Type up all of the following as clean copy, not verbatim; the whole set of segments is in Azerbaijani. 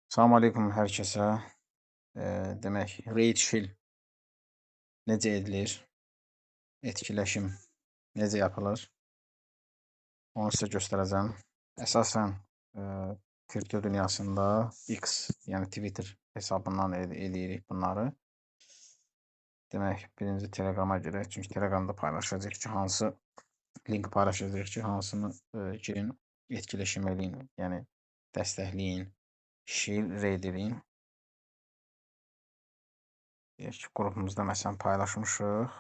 Salam aleykum hər kəsə. Demək, Raid Shield necə edilir? Etkiləşim necə yapılır? Onu sizə göstərəcəm. Əsasən kripto dünyasında X, yəni Twitter hesabından eləyirik bunları. Demək, birinci Telegrama girək. Çünki Telegramda paylaşacaq ki, hansı link paylaşacaq ki, hansını girin, etkiləşim eləyin, yəni dəstəkləyin, Shield Raid eləyin. Deyək ki, qrupumuzda məsələn paylaşmışıq.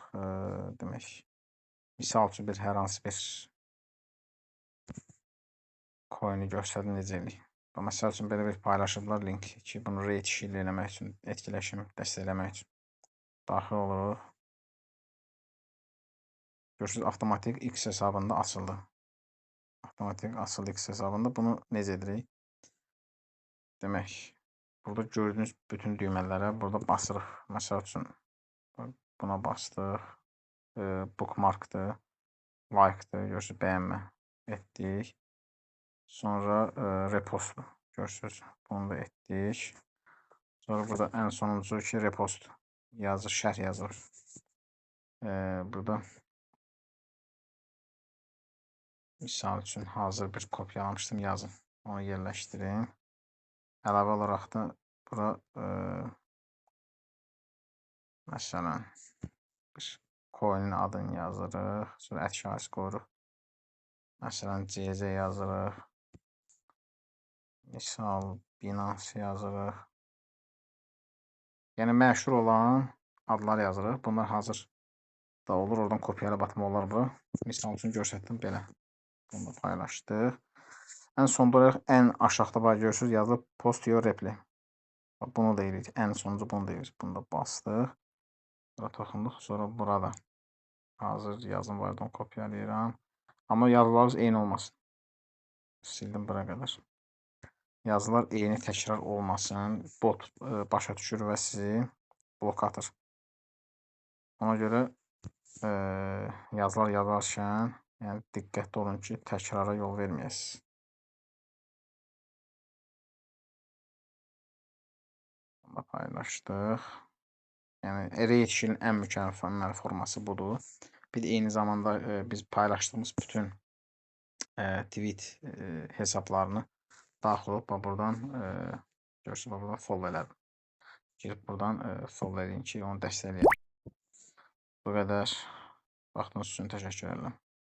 Demək, misal üçün bir hər hansı bir coin'i göstərdim necə eləyik. Məsəl üçün belə bir paylaşıblar link ki, bunu Raid Shield eləmək üçün, etkiləşim dəstəkləmək üçün daxil oluruq. Görürsünüz, avtomatik X hesabında açıldı. Avtomatik açıldı X hesabında. Bunu necə edirik? Demək, burada gördüyünüz bütün düymələrə burada basırıq. Məsəl üçün buna bastıq. Bookmarkdır, like'dır, görürsünüz, bəyənmə etdik. Sonra repostdur, görürsünüz, bunu da etdik. Sonra burada ən sonuncu ki, repost yazır, şərh yazır. Burada misal üçün hazır bir kopyalamışdım, yazın. Onu yerləşdirin. Əlavə olaraq da bura məsələn bir coin'in adını yazırıq. Sonra ət qoyuruq. Məsələn, CZ yazırıq. Misal, Binance yazırıq. Yəni, məşhur olan adlar yazırıq. Bunlar hazır da olur. Oradan kopyayla batma olar bura. Misal üçün göstərdim belə. Bunu da paylaşdıq. Ən sonda olaraq ən aşağıda var görürsünüz, yazılıb post your reply. Bunu da edirik. Ən sonuncu bunu da edirik. Bunu da bastıq. Bura toxunduq. Sonra burada hazır yazım var. Onu kopyalayıram. Amma yazılarınız eyni olmasın. Sildim bura qədər. Yazılar eyni təkrar olmasın. Bot başa düşür və sizi blok atır. Ona görə yazılar yazarkən yəni diqqətli olun ki, təkrara yol verməyəsiniz. Bunu paylaşdıq. Yəni Raid Shield'in ən mükəmməl forması budur. Bir də eyni zamanda biz paylaşdığımız bütün tweet hesablarını daxil olub buradan görürsünüz, buradan follow elədim. Girib buradan follow edin ki, onu dəstəkləyək. Bu qədər. Vaxtınız üçün təşəkkür edirəm.